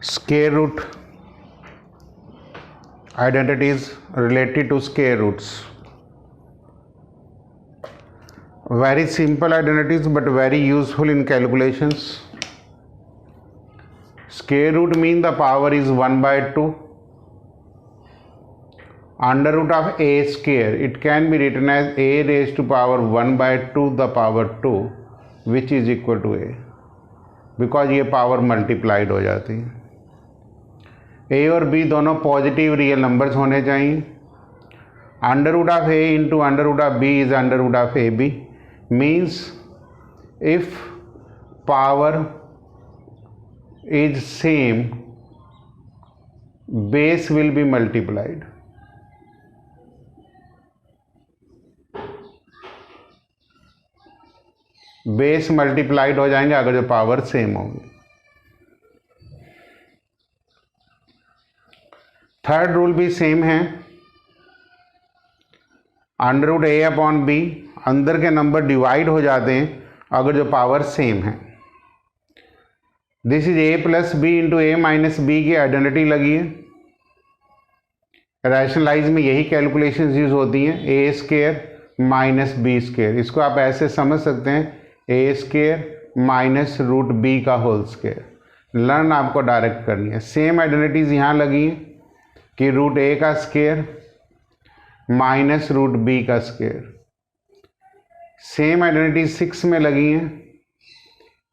Square root identities related to square roots. Very simple identities but very useful in calculations. Square root means the power is 1 by 2. Under root of a square, it can be written as a raised to power 1 by 2 the power 2, which is equal to a, because ये power multiplied हो जाती है. ए और B दोनों positive real numbers होने चाहिए. Under root of a into under root of b is under root of a b, means if power is same base will be multiplied. Base multiplied हो जाएंगे अगर जो पावर सेम होगी. Third rule भी same है. Under root a upon b, अंदर के number divide हो जाते हैं अगर जो पावर सेम है. This is a plus b into a minus b की आइडेंटिटी लगी है. रैशनलाइज में यही कैलकुलेशंस यूज होती हैं, ए स्क्वायर माइनस बी स्क्वायर. इसको आप ऐसे समझ सकते हैं, ए स्क्वायर माइनस रूट बी का होल स्क्वायर. लर्न आपको डायरेक्ट करनी है. सेम आइडेंटिटीज यहाँ लगी हैं कि रूट ए का स्क्वायर माइनस रूट बी का स्क्वायर. सेम आइडेंटिटी 6 में लगी हैं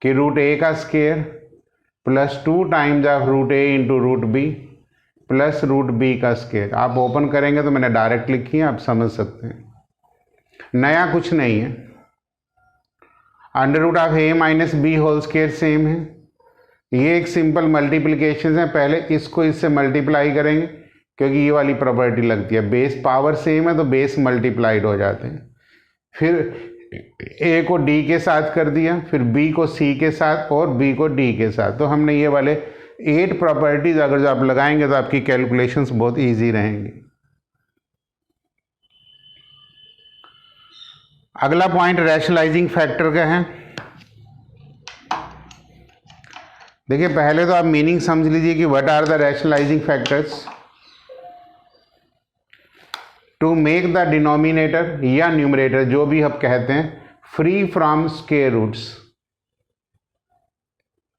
कि रूट ए का square plus 2 times of root a into root b plus root b का स्क्वायर. आप ओपन करेंगे तो मैंने डायरेक्ट लिखी है, आप समझ सकते हैं. नया कुछ नहीं है. Under root of a minus b whole square same है. ये एक सिंपल मल्टीप्लिकेशन है. पहले इसको इससे मल्टीप्लाई करेंगे क्योंकि ये वाली प्रॉपर्टी लगती है. बेस पावर सेम है तो बेस मल्टीप्लाइड हो जाते हैं. फिर ए को डी के साथ कर दिया, फिर बी को सी के साथ और बी को डी के साथ. तो हमने ये वाले 8 प्रॉपर्टीज अगर जो आप लगाएंगे तो आपकी कैलकुलेशंस बहुत ईजी रहेंगी. अगला पॉइंट रैशनलाइजिंग फैक्टर का है. देखिए पहले तो आप मीनिंग समझ लीजिए कि what are the rationalising factors. To make the denominator या न्यूमरेटर, जो भी हम कहते हैं, फ्री फ्रॉम स्क्वायर रूट्स,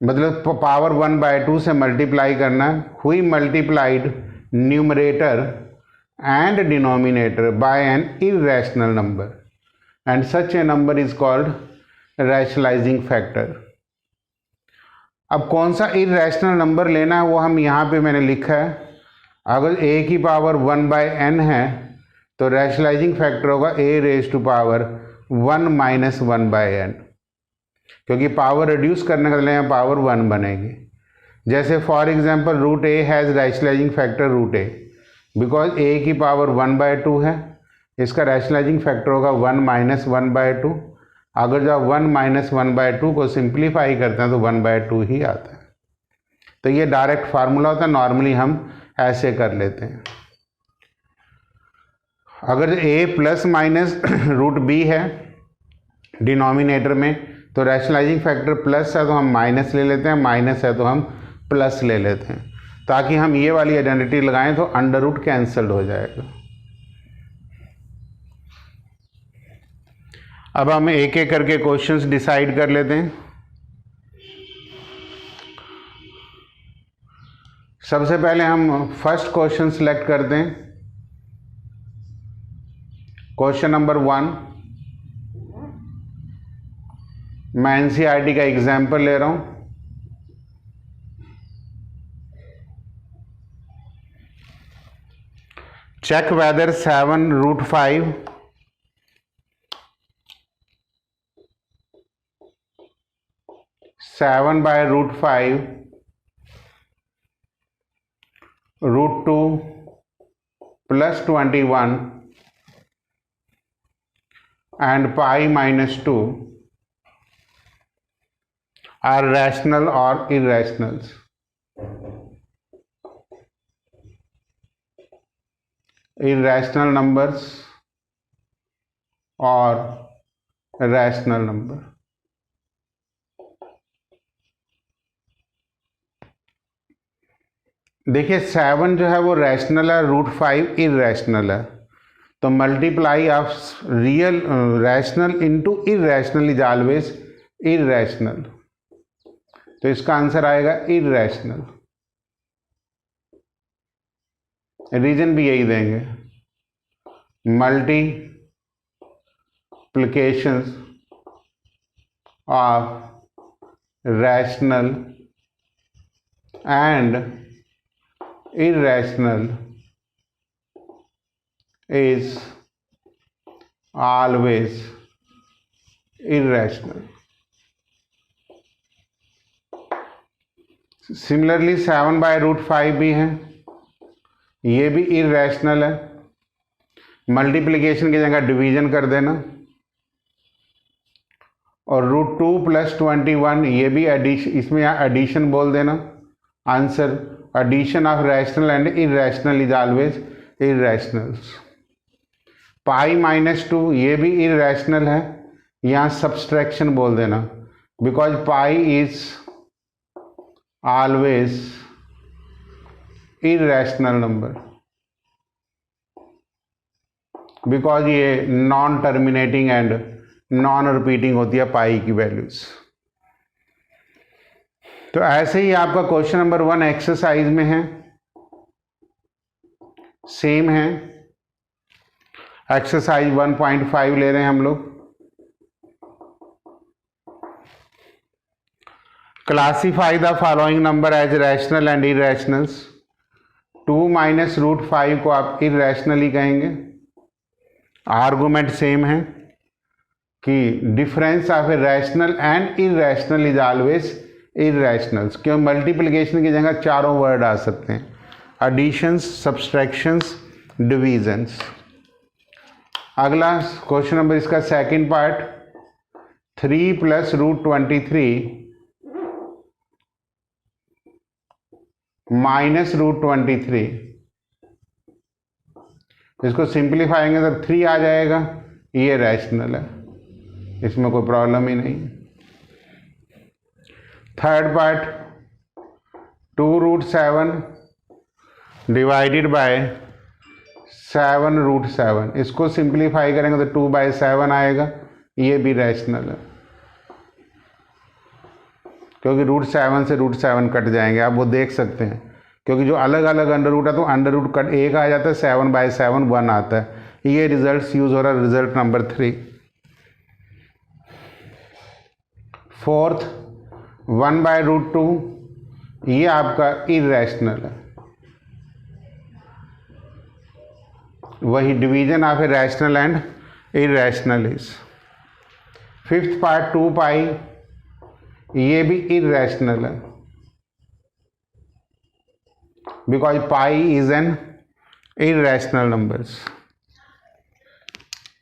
मतलब पावर 1 by 2 से मल्टीप्लाई करना. हुई multiplied numerator and denominator by an irrational number and such a number is called rationalizing factor. अब कौन सा इरेशनल नंबर लेना है वो हम यहाँ पे मैंने लिखा है. अगर a की पावर 1 by n है तो रैशनलाइजिंग फैक्टर होगा a raise to power 1 minus 1 by n, क्योंकि पावर रिड्यूस करने के लिए पावर 1 बनेगी. जैसे for example root a has rationalising factor root a, because a की पावर 1 by 2 है. इसका रैशनलाइजिंग फैक्टर होगा 1 माइनस 1 by 2. अगर जब 1 माइनस 1 by 2 को सिंप्लीफाई करते हैं तो 1 by 2 ही आता है. तो ये डायरेक्ट फार्मूला होता है. नॉर्मली हम ऐसे कर लेते हैं. अगर a plus minus root b है डिनोमिनेटर में तो रैशनलाइजिंग फैक्टर प्लस है तो हम माइनस ले लेते हैं, माइनस है तो हम प्लस ले लेते हैं, ताकि हम ये वाली आइडेंटिटी लगाएं तो अंडर रूट कैंसल्ड हो जाएगा. अब हम एक एक करके क्वेश्चंस डिसाइड कर लेते हैं. सबसे पहले हम फर्स्ट क्वेश्चन सिलेक्ट करते हैं. क्वेश्चन नंबर 1, मैं एनसीईआरटी का एग्जाम्पल ले रहा हूं. Check whether 7 root 5 7 by root 5 root 2 plus 21 and pi minus 2 are rational or irrationals. Irrational numbers or rational number. देखिए 7 जो है वो रैशनल है, √5 इरेशनल है, तो multiply of real rational into irrational is always irrational, तो इसका आंसर आएगा इरेशनल। रीजन भी यही देंगे, multiplications of rational and irrational is always irrational. Similarly 7/√5 भी है, ये भी irrational है, मल्टीप्लिकेशन की जगह डिवीजन कर देना, और √2 + 21 ये भी एडिशन, इसमें यहाँ एडिशन बोल देना। Answer addition of rational and irrational is always irrational. पाई -2 ये भी irrational है, यहाँ subtraction बोल देना, because pi is always irrational number, because ये non terminating and non repeating होती है पाई की वैल्यूज। तो ऐसे ही आपका क्वेश्चन नंबर 1 एक्सरसाइज में है, सेम है। एक्सरसाइज 1.5 ले रहे हैं हम लोग। Classify the following number as rational and irrationals. 2 - √5 को आप इरेशनली कहेंगे। आर्गुमेंट सेम है कि difference of a rational and irrational is always irrationals. क्यों? मल्टीप्लिकेशन की जगह चारों वर्ड आ सकते हैं, एडिशंस, सब्सट्रैक्शंस, डिवीजन्स। अगला क्वेश्चन नंबर इसका सेकंड पार्ट, 3 + √23 -√23, इसको सिंप्लीफाई करेंगे तो 3 आ जाएगा। ये रैशनल है, इसमें कोई प्रॉब्लम ही नहीं। थर्ड पार्ट, 2√7 डिवाइडेड बाय 7√7, इसको सिंप्लीफाई करेंगे तो 2/7 आएगा। ये भी रैशनल है, क्योंकि √7 से √7 कट जाएंगे, आप वो देख सकते हैं, क्योंकि जो अलग अलग अंडर रूट है तो अंडर रूट कट 1 आ जाता है, 7/7 1 आता है। ये रिजल्ट यूज हो रहा है, रिजल्ट नंबर 3। फोर्थ, 1/√2, ये आपका इरेशनल है, वही division of a rational and irrational is. Fifth part, 2π, ये भी इरेशनल है, because pi is an irrational numbers.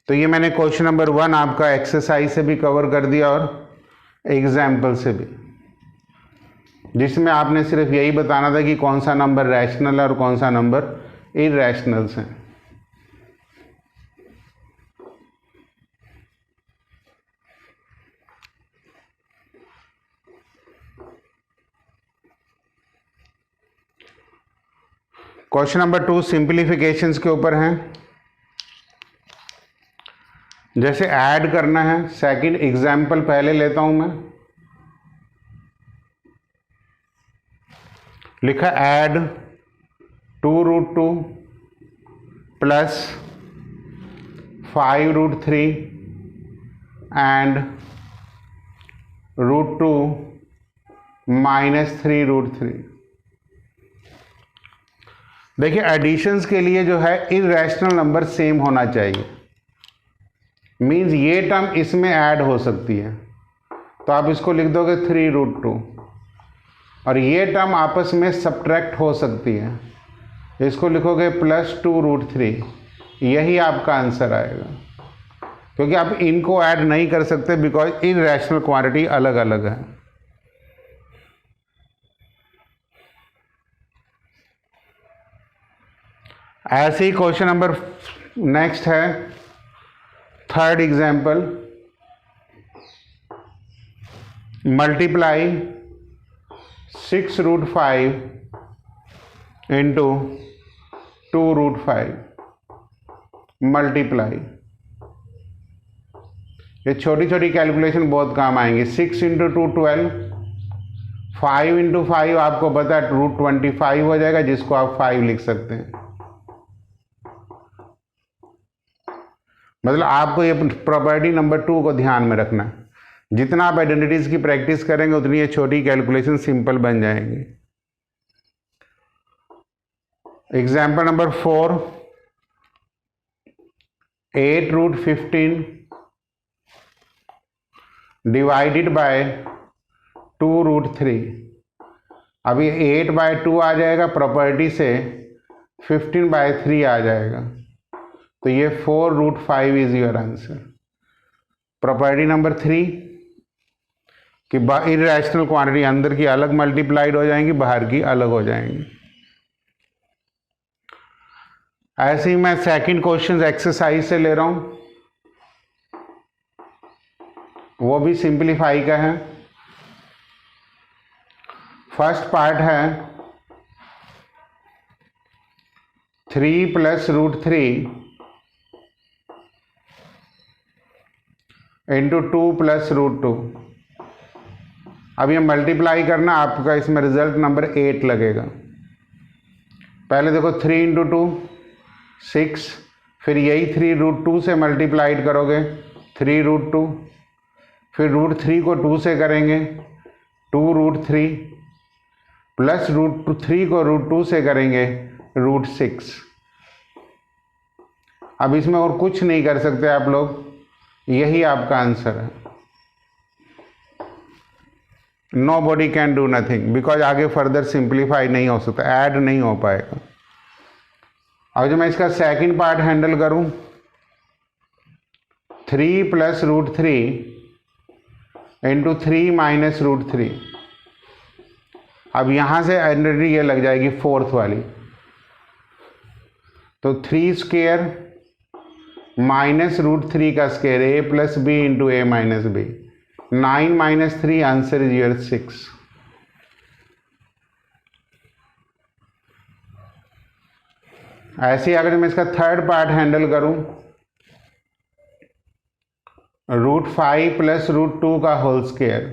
तो ये मैंने क्वेश्चन नंबर 1 आपका एक्सरसाइज से भी कवर कर दिया और एग्जाम्पल से भी, जिसमें आपने सिर्फ यही बताना था कि कौन सा नंबर रैशनल है और कौन सा नंबर इरेशनल्स हैं। क्वेश्चन नंबर 2 सिंप्लीफिकेशंस के ऊपर हैं। जैसे ऐड करना है, सेकंड एग्जाम्पल पहले लेता हूं मैं। लिखा ऐड 2√2 + 5√3 एंड √2 - 3√3। देखिए एडिशंस के लिए जो है इरेशनल नंबर सेम होना चाहिए, मीन्स ये टर्म इसमें ऐड हो सकती है, तो आप इसको लिख दोगे 3√2, और ये टर्म आपस में सब्ट्रैक्ट हो सकती है, इसको लिखोगे +2√3। यही आपका आंसर आएगा, क्योंकि आप इनको ऐड नहीं कर सकते बिकॉज इरेशनल क्वांटिटी अलग अलग है। ऐसे ही क्वेश्चन नंबर नेक्स्ट है, third example, multiply 6√5 into 2√5 multiply, ये छोटी छोटी कैलकुलेशन बहुत काम आएंगी। 6 इंटू 2 12, 5 इंटू 5 आपको पता है √25 हो जाएगा, जिसको आप 5 लिख सकते हैं। मतलब आपको ये प्रॉपर्टी नंबर 2 को ध्यान में रखना है। जितना आप आइडेंटिटीज की प्रैक्टिस करेंगे उतनी ये छोटी कैलकुलेशन सिंपल बन जाएंगी। Example number 4, 8√15 divided by 2√3। अब ये 8/2 आ जाएगा, प्रॉपर्टी से 15/3 आ जाएगा, तो ये 4√5 is your answer. Property number 3 कि इर्रेशनल क्वांटिटी अंदर की अलग मल्टीप्लाइड हो जाएंगी, बाहर की अलग हो जाएंगी। ऐसे ही मैं सेकंड क्वेश्चन एक्सरसाइज से ले रहा हूं, वो भी सिंप्लीफाई का है। फर्स्ट पार्ट है 3 + √3 इंटू 2 + √2। अब ये मल्टीप्लाई करना, आपका इसमें रिजल्ट नंबर 8 लगेगा। पहले देखो 3 इंटू 2 6, फिर यही 3√2 से मल्टीप्लाइड करोगे 3√2, फिर √3 को 2 से करेंगे 2√3, प्लस √3 को √2 से करेंगे √6। अब इसमें और कुछ नहीं कर सकते आप लोग, यही आपका आंसर है। Nobody can do nothing, because आगे फर्दर सिंप्लीफाई नहीं हो सकता, ऐड नहीं हो पाएगा। अब जो मैं इसका सेकंड पार्ट हैंडल करूं, 3 + √3 इंटू 3 - √3। अब यहां से आइडेंटिटी ये लग जाएगी फोर्थ वाली, तो 3² - √3 का square a + b into a - b। 9 - 3 answer is your 6। ऐसे ही अगर मैं इसका थर्ड पार्ट हैंडल करूं, √5 + √2 का होल स्क्वायर।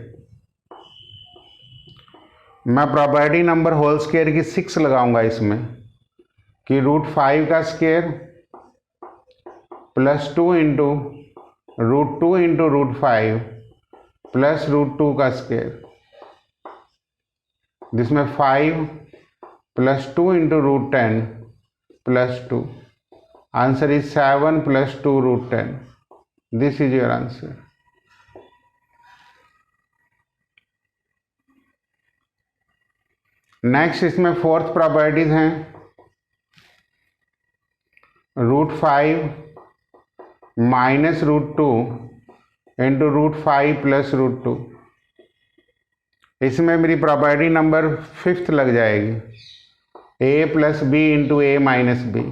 मैं प्रॉपर्टी नंबर होल स्क्वायर की 6 लगाऊंगा इसमें, कि √5 का स्क्वायर +2 इंटू √2 इंटू √5 प्लस √2 का स्क्वायर, जिसमें 5 + 2 into √10 + 2। Answer is 7 + 2 √10। This is your answer. Next इसमें फोर्थ प्रॉपर्टीज हैं, √5 - √2 इंटू √5 + √2। इसमें मेरी प्रॉपर्टी नंबर 5th लग जाएगी, a + b into a - b।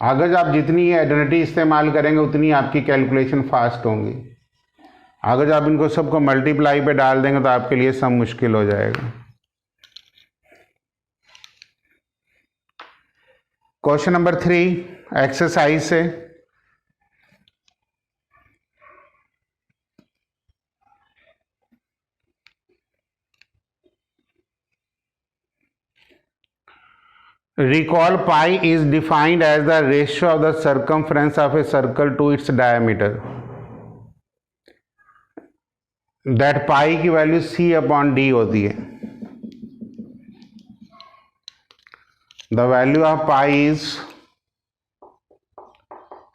अगर आप जितनी आइडेंटिटी इस्तेमाल करेंगे उतनी आपकी कैलकुलेशन फास्ट होंगी। अगर आप इनको सबको मल्टीप्लाई पे डाल देंगे तो आपके लिए सब मुश्किल हो जाएगा। क्वेश्चन नंबर 3 एक्सरसाइज से, recall pi is defined as the ratio of the circumference of a circle to its diameter, that pi की वैल्यू c/d होती है। The value of pi is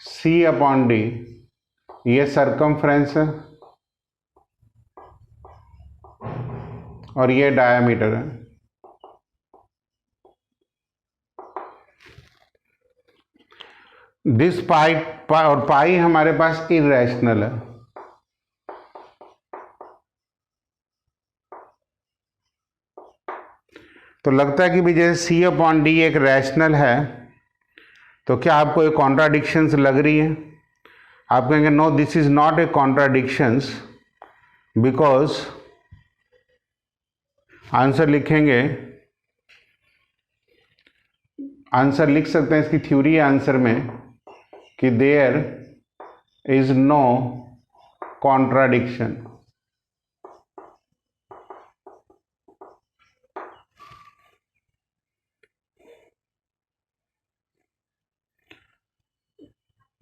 c/d। ये सर्कमफ्रेंस है और ये डायमीटर है। This pi और पाई हमारे पास इरेशनल है। तो लगता है कि भी जैसे c/d एक रैशनल है, तो क्या आपको एक कॉन्ट्राडिक्शंस लग रही है? आप कहेंगे no, this is not a contradictions, because answer लिखेंगे आंसर लिख सकते हैं, इसकी थ्योरी है आंसर में कि there is no contradiction.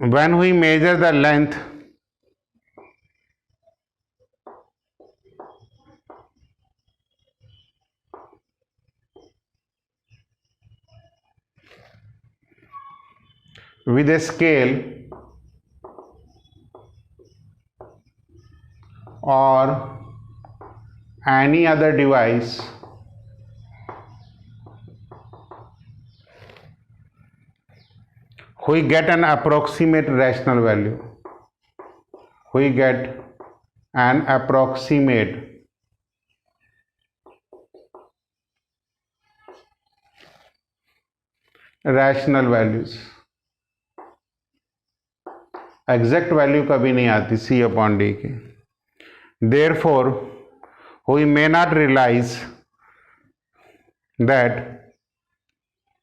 When we measure the length with a scale or any other device, we get an approximate rational value. We get an approximate rational values. Exact value कभी नहीं आती C upon D की। Therefore, we may not realize that,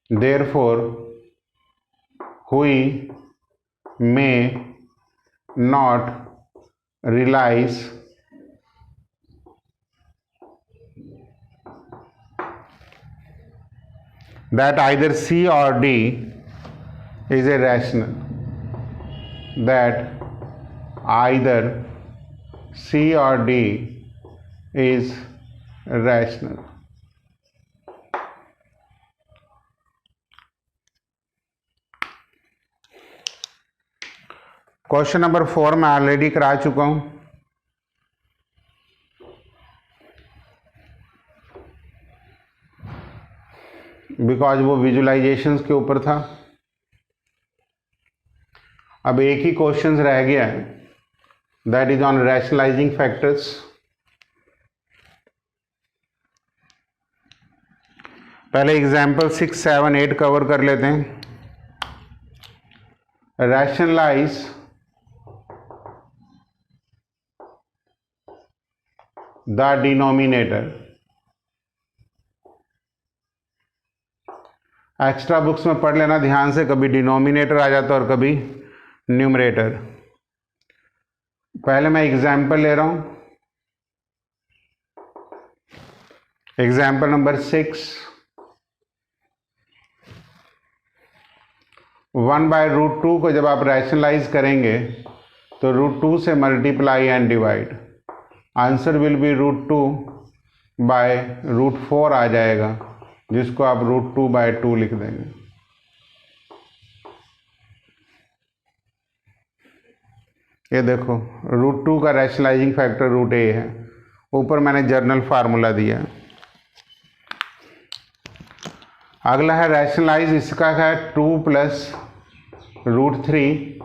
therefore, we may not realize that either C or D is a rational, that either C or D is rational. Question number 4 मैं already करा चुका हूं, because वो विजुलाइजेशंस के ऊपर था। अब एक ही क्वेश्चन रह गया है, that is on rationalising factors. पहले एग्जाम्पल 6, 7, 8 कवर कर लेते हैं। Rationalise the denominator. Extra books में पढ़ लेना ध्यान से, कभी डिनोमिनेटर आ जाता है और कभी न्यूमरेटर। पहले मैं एग्जाम्पल ले रहा हूं, एग्जाम्पल नंबर 6, 1/√2 को जब आप रैशनलाइज करेंगे तो √2 से multiply and divide, answer will be √2/√4 आ जाएगा, जिसको आप √2/2 लिख देंगे। ये देखो √2 का रैशनलाइजिंग फैक्टर √a है, ऊपर मैंने जर्नल फार्मूला दिया है। अगला है रैशनलाइज, इसका है 2 + √3।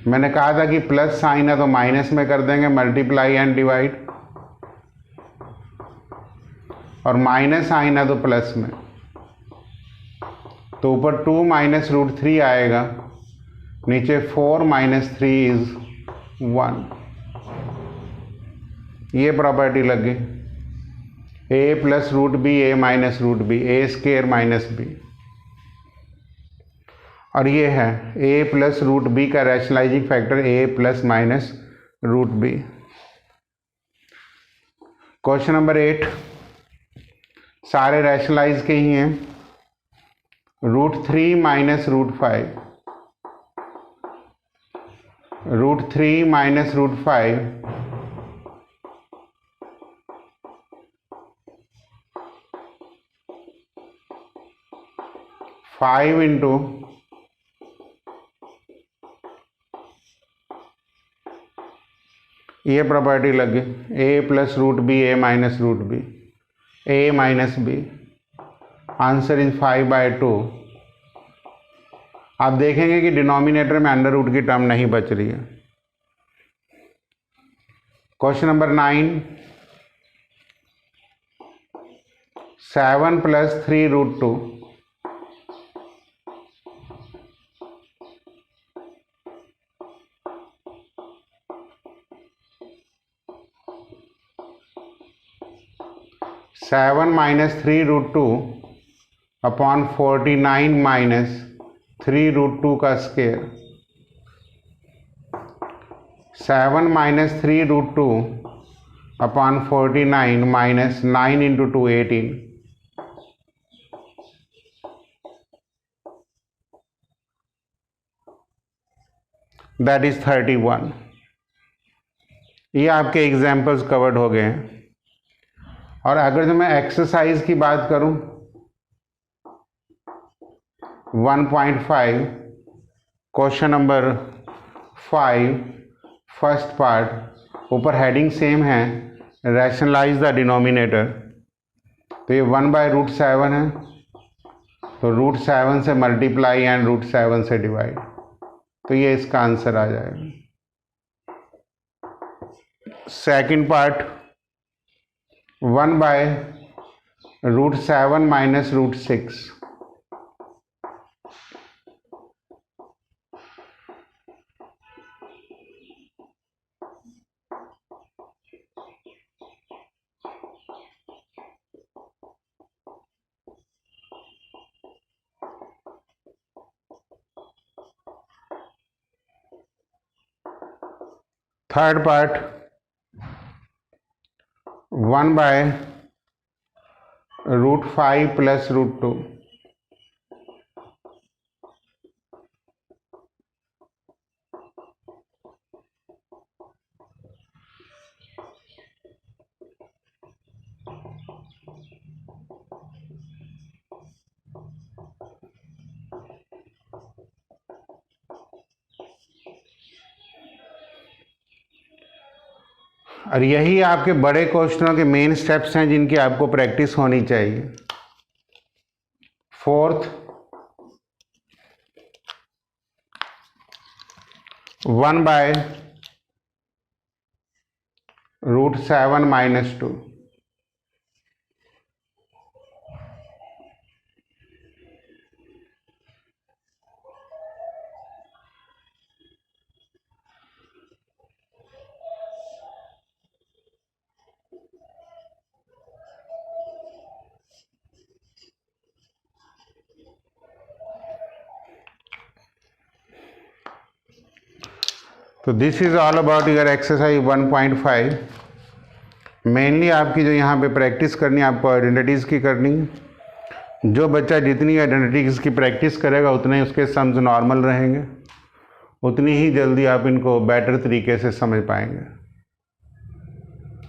मैंने कहा था कि प्लस साइन है तो माइनस में कर देंगे, मल्टीप्लाई एंड डिवाइड, और माइनस साइन है तो प्लस में, तो ऊपर 2 - √3 आएगा, नीचे 4 - 3 = 1। ये प्रॉपर्टी लग गई, a + √b, a - √b, a² - b। और ये है a + √b का rationalising factor a ± √b। Question number 8 सारे रैशनलाइज के ही हैं। √3 - √5, √3 - √5 5 इंटू ये प्रॉपर्टी लग गई, a + √b, a - √b, a - b, answer is 5/2। आप देखेंगे कि डिनोमिनेटर में अंडर रूट की टर्म नहीं बच रही है। क्वेश्चन नंबर 9, 7 + 3√2, -3√2 अपॉन 49 माइनस 3√2 का square, 7 minus 3√2 upon 49 minus 9 into 2 18, that is 31। ये आपके एग्जाम्पल्स कवर्ड हो गए हैं। और अगर जो मैं एक्सरसाइज की बात करूं 1.5 क्वेश्चन नंबर 5 फर्स्ट पार्ट, ऊपर हेडिंग सेम है, रैशनलाइज द डिनोमिनेटर। तो ये 1/√7 है, तो √7 से मल्टीप्लाई एंड √7 से डिवाइड, तो ये इसका आंसर आ जाएगा। Second part 1/√7 minus √6, third part 1/√5 plus √2, और यही आपके बड़े क्वेश्चनों के मेन स्टेप्स हैं जिनकी आपको प्रैक्टिस होनी चाहिए। फोर्थ 1/√7 माइनस 2, तो this is all about your exercise 1.5। Mainly आपकी जो यहाँ पे प्रैक्टिस करनी है, आपको आइडेंटिटीज़ की करनी है। जो बच्चा जितनी आइडेंटिटीज़ की प्रैक्टिस करेगा उतने ही उसके सम्स नॉर्मल रहेंगे, उतनी ही जल्दी आप इनको बेटर तरीके से समझ पाएंगे।